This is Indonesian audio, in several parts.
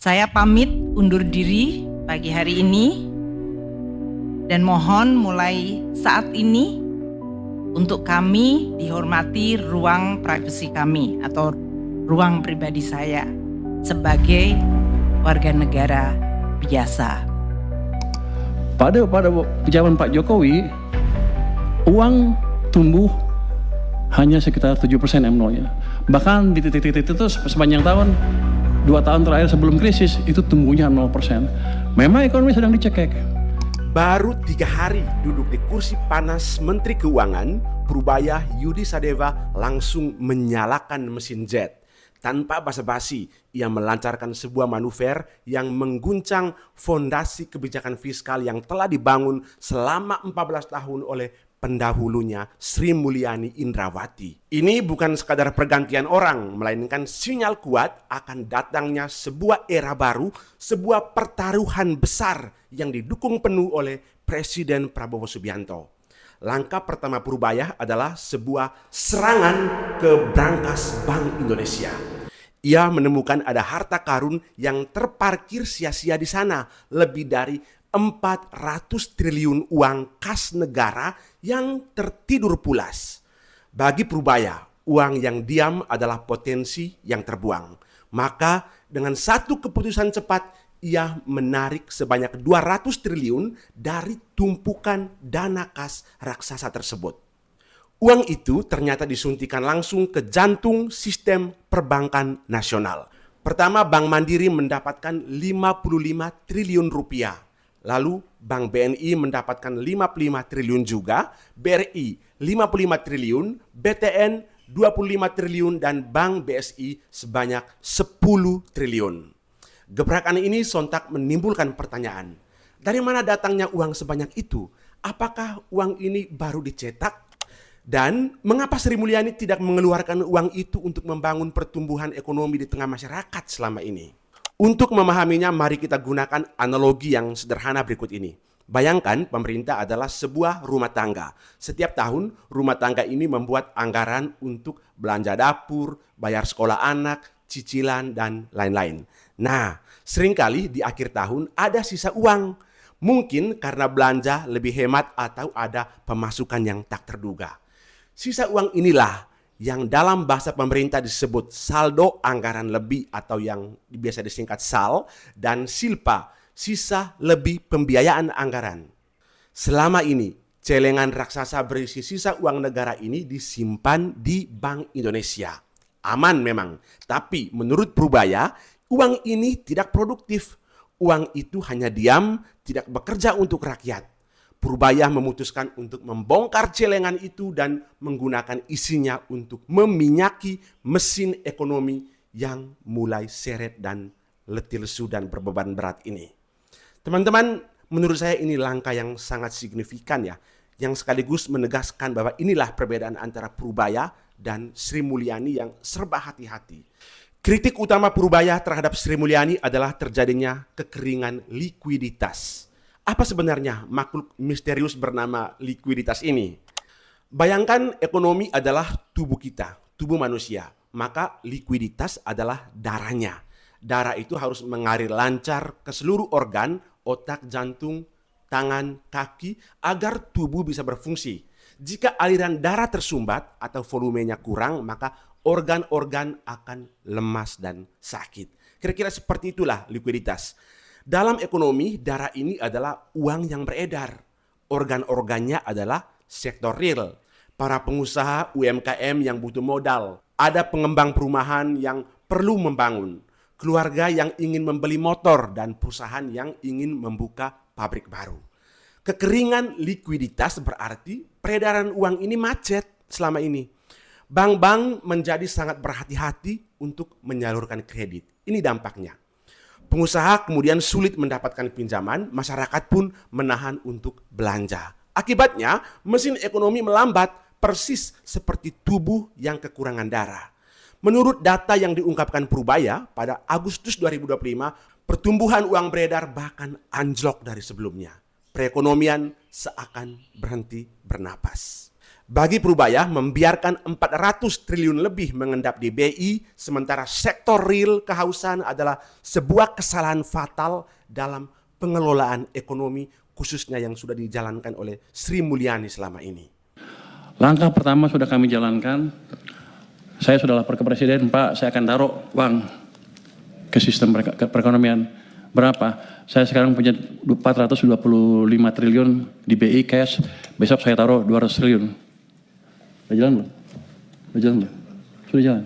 Saya pamit undur diri pagi hari ini dan mohon mulai saat ini untuk kami dihormati ruang privasi kami atau ruang pribadi saya sebagai warga negara biasa. Pada zaman Pak Jokowi, uang tumbuh hanya sekitar 7% M0-nya. Bahkan di titik-titik itu sepanjang tahun, 2 tahun terakhir sebelum krisis, itu tumbuhnya 0%. Memang ekonomi sedang dicekek. Baru 3 hari duduk di kursi panas Menteri Keuangan, Purubaya Yudi Sadeva langsung menyalakan mesin jet. Tanpa basa-basi, ia melancarkan sebuah manuver yang mengguncang fondasi kebijakan fiskal yang telah dibangun selama 14 tahun oleh pendahulunya Sri Mulyani Indrawati. Ini bukan sekadar pergantian orang, melainkan sinyal kuat akan datangnya sebuah era baru, sebuah pertaruhan besar yang didukung penuh oleh Presiden Prabowo Subianto. Langkah pertama Purubaya adalah sebuah serangan ke brankas Bank Indonesia. Ia menemukan ada harta karun yang terparkir sia-sia di sana, lebih dari 400 triliun uang kas negara yang tertidur pulas. Bagi Purubaya, uang yang diam adalah potensi yang terbuang. Maka dengan satu keputusan cepat, ia menarik sebanyak 200 triliun dari tumpukan dana kas raksasa tersebut. Uang itu ternyata disuntikan langsung ke jantung sistem perbankan nasional. Pertama, Bank Mandiri mendapatkan 55 triliun rupiah. Lalu Bank BNI mendapatkan 55 triliun juga, BRI 55 triliun, BTN 25 triliun, dan Bank BSI sebanyak 10 triliun. Gebrakan ini sontak menimbulkan pertanyaan. Dari mana datangnya uang sebanyak itu? Apakah uang ini baru dicetak? Dan mengapa Sri Mulyani tidak mengeluarkan uang itu untuk membangun pertumbuhan ekonomi di tengah masyarakat selama ini? Untuk memahaminya, mari kita gunakan analogi yang sederhana berikut ini. Bayangkan pemerintah adalah sebuah rumah tangga. Setiap tahun rumah tangga ini membuat anggaran untuk belanja dapur, bayar sekolah anak, cicilan, dan lain-lain. Nah, seringkali di akhir tahun ada sisa uang. Mungkin karena belanja lebih hemat atau ada pemasukan yang tak terduga. Sisa uang inilah yang dalam bahasa pemerintah disebut saldo anggaran lebih atau yang biasa disingkat SAL, dan silpa, sisa lebih pembiayaan anggaran. Selama ini, celengan raksasa berisi sisa uang negara ini disimpan di Bank Indonesia. Aman memang, tapi menurut Purubaya, uang ini tidak produktif. Uang itu hanya diam, tidak bekerja untuk rakyat. Purubaya memutuskan untuk membongkar celengan itu dan menggunakan isinya untuk meminyaki mesin ekonomi yang mulai seret dan letih lesu dan berbeban berat ini. Teman-teman, menurut saya ini langkah yang sangat signifikan ya, yang sekaligus menegaskan bahwa inilah perbedaan antara Purubaya dan Sri Mulyani yang serba hati-hati. Kritik utama Purubaya terhadap Sri Mulyani adalah terjadinya kekeringan likuiditas. Apa sebenarnya makhluk misterius bernama likuiditas ini? Bayangkan ekonomi adalah tubuh kita, tubuh manusia. Maka likuiditas adalah darahnya. Darah itu harus mengalir lancar ke seluruh organ, otak, jantung, tangan, kaki, agar tubuh bisa berfungsi. Jika aliran darah tersumbat atau volumenya kurang, maka organ-organ akan lemas dan sakit. Kira-kira seperti itulah likuiditas. Dalam ekonomi, darah ini adalah uang yang beredar. Organ-organnya adalah sektor real. Para pengusaha UMKM yang butuh modal. Ada pengembang perumahan yang perlu membangun. Keluarga yang ingin membeli motor dan perusahaan yang ingin membuka pabrik baru. Kekeringan likuiditas berarti peredaran uang ini macet selama ini. Bank-bank menjadi sangat berhati-hati untuk menyalurkan kredit. Ini dampaknya. Pengusaha kemudian sulit mendapatkan pinjaman, masyarakat pun menahan untuk belanja. Akibatnya, mesin ekonomi melambat persis seperti tubuh yang kekurangan darah. Menurut data yang diungkapkan Purubaya, pada Agustus 2025, pertumbuhan uang beredar bahkan anjlok dari sebelumnya. Perekonomian seakan berhenti bernapas. Bagi Prubaya, membiarkan 400 triliun lebih mengendap di BI, sementara sektor real kehausan adalah sebuah kesalahan fatal dalam pengelolaan ekonomi, khususnya yang sudah dijalankan oleh Sri Mulyani selama ini. Langkah pertama sudah kami jalankan. Saya sudah lapor ke Presiden, Pak, saya akan taruh uang ke sistem perekonomian. Berapa? Saya sekarang punya 425 triliun di BI cash, besok saya taruh 200 triliun. Sudah jalan belum? Sudah jalan belum? Sudah jalan?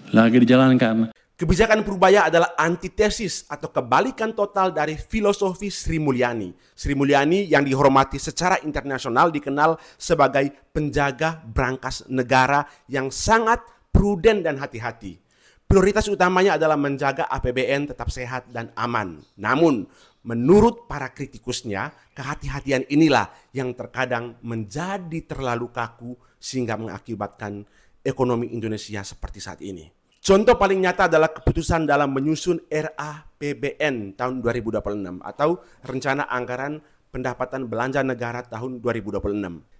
Lagi dijalankan. Kebijakan Prubaya adalah antitesis atau kebalikan total dari filosofi Sri Mulyani. Sri Mulyani yang dihormati secara internasional dikenal sebagai penjaga brankas negara yang sangat prudent dan hati-hati. Prioritas utamanya adalah menjaga APBN tetap sehat dan aman. Namun, menurut para kritikusnya, kehati-hatian inilah yang terkadang menjadi terlalu kaku sehingga mengakibatkan ekonomi Indonesia seperti saat ini. Contoh paling nyata adalah keputusan dalam menyusun RAPBN tahun 2026 atau Rencana Anggaran Pendapatan Belanja Negara tahun 2026,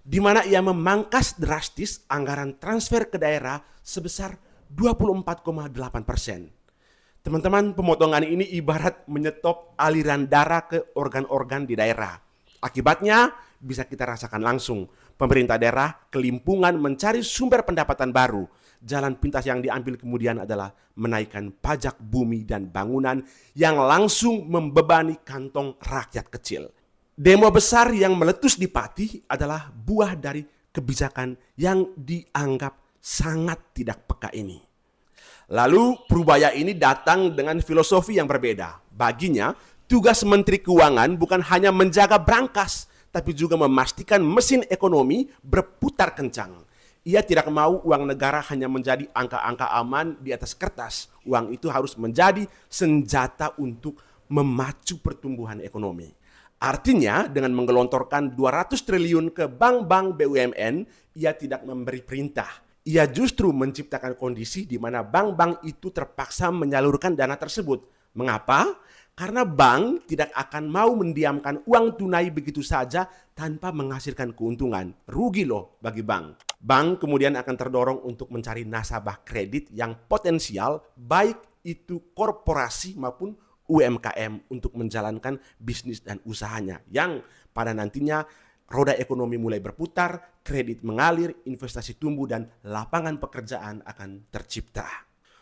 di mana ia memangkas drastis anggaran transfer ke daerah sebesar 24,8%. Teman-teman, pemotongan ini ibarat menyetop aliran darah ke organ-organ di daerah. Akibatnya bisa kita rasakan langsung. Pemerintah daerah kelimpungan mencari sumber pendapatan baru. Jalan pintas yang diambil kemudian adalah menaikkan pajak bumi dan bangunan yang langsung membebani kantong rakyat kecil. Demo besar yang meletus di Pati adalah buah dari kebijakan yang dianggap sangat tidak peka ini. Lalu Prubaya ini datang dengan filosofi yang berbeda. Baginya, tugas Menteri Keuangan bukan hanya menjaga brankas, tapi juga memastikan mesin ekonomi berputar kencang. Ia tidak mau uang negara hanya menjadi angka-angka aman di atas kertas. Uang itu harus menjadi senjata untuk memacu pertumbuhan ekonomi. Artinya, dengan menggelontorkan 200 triliun ke bank-bank BUMN, ia tidak memberi perintah. Ia justru menciptakan kondisi di mana bank-bank itu terpaksa menyalurkan dana tersebut. Mengapa? Karena bank tidak akan mau mendiamkan uang tunai begitu saja tanpa menghasilkan keuntungan. Rugi loh bagi bank. Bank kemudian akan terdorong untuk mencari nasabah kredit yang potensial, baik itu korporasi maupun UMKM untuk menjalankan bisnis dan usahanya yang pada nantinya roda ekonomi mulai berputar, kredit mengalir, investasi tumbuh, dan lapangan pekerjaan akan tercipta.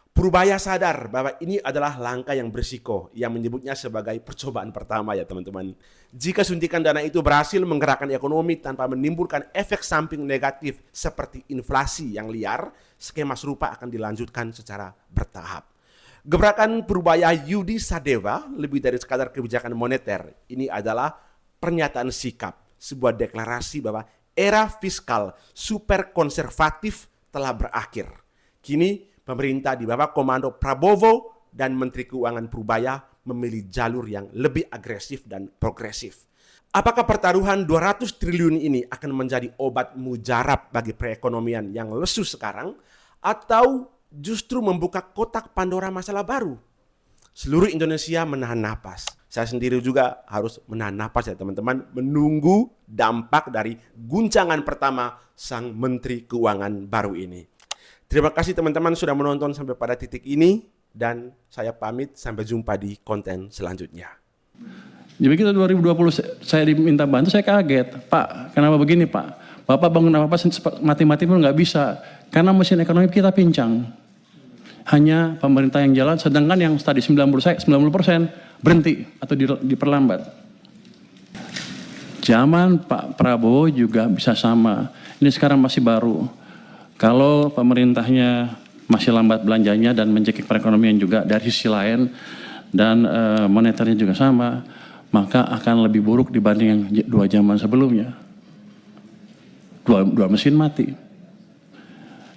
Prubaya sadar bahwa ini adalah langkah yang berisiko, yang menyebutnya sebagai percobaan pertama ya teman-teman. Jika suntikan dana itu berhasil menggerakkan ekonomi tanpa menimbulkan efek samping negatif seperti inflasi yang liar, skema serupa akan dilanjutkan secara bertahap. Gebrakan Prubaya Yudi Sadeva lebih dari sekadar kebijakan moneter. Ini adalah pernyataan sikap. Sebuah deklarasi bahwa era fiskal super konservatif telah berakhir. Kini pemerintah di bawah komando Prabowo dan Menteri Keuangan Prubaya memilih jalur yang lebih agresif dan progresif. Apakah pertaruhan 200 triliun ini akan menjadi obat mujarab bagi perekonomian yang lesu sekarang atau justru membuka kotak Pandora masalah baru? Seluruh Indonesia menahan napas. Saya sendiri juga harus menahan napas ya teman-teman, menunggu dampak dari guncangan pertama sang Menteri Keuangan baru ini. Terima kasih teman-teman sudah menonton sampai pada titik ini dan saya pamit sampai jumpa di konten selanjutnya. Jadi kita 2020 saya diminta bantu, saya kaget. Pak, kenapa begini Pak? Bapak bangun apa-apa mati-mati pun nggak bisa karena mesin ekonomi kita pincang. Hanya pemerintah yang jalan, sedangkan yang tadi 90% berhenti atau diperlambat. Zaman Pak Prabowo juga bisa sama. Ini sekarang masih baru. Kalau pemerintahnya masih lambat belanjanya dan mencekik perekonomian juga dari sisi lain dan moneternya juga sama, maka akan lebih buruk dibanding yang 2 zaman sebelumnya. Dua mesin mati.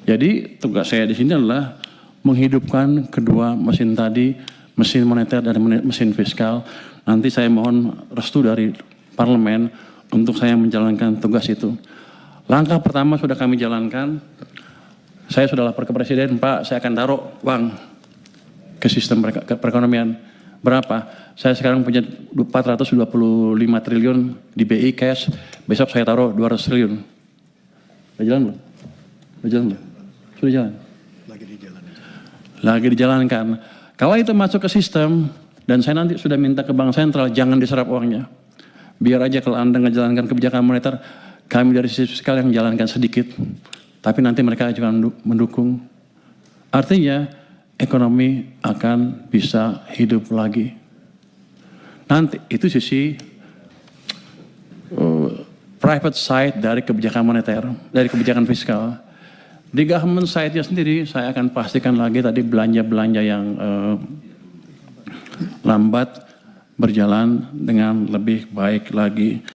Jadi tugas saya di sini adalah menghidupkan kedua mesin tadi, mesin moneter dan mesin fiskal. Nanti saya mohon restu dari parlemen untuk saya menjalankan tugas itu. Langkah pertama sudah kami jalankan. Saya sudah lapor ke Presiden, Pak, saya akan taruh uang ke sistem perekonomian. Berapa? Saya sekarang punya 425 triliun di BI cash, besok saya taruh 200 triliun. Sudah jalan belum? Sudah jalan belum? Sudah jalan? Lagi dijalankan. Kalau itu masuk ke sistem, dan saya nanti sudah minta ke Bank Sentral, jangan diserap uangnya. Biar aja kalau Anda menjalankan kebijakan moneter, kami dari sisi fiskal yang menjalankan sedikit, tapi nanti mereka juga mendukung. Artinya, ekonomi akan bisa hidup lagi. Nanti itu sisi private side dari kebijakan moneter, dari kebijakan fiskal. Di government side-nya sendiri, saya akan pastikan lagi tadi belanja-belanja yang lambat berjalan dengan lebih baik lagi.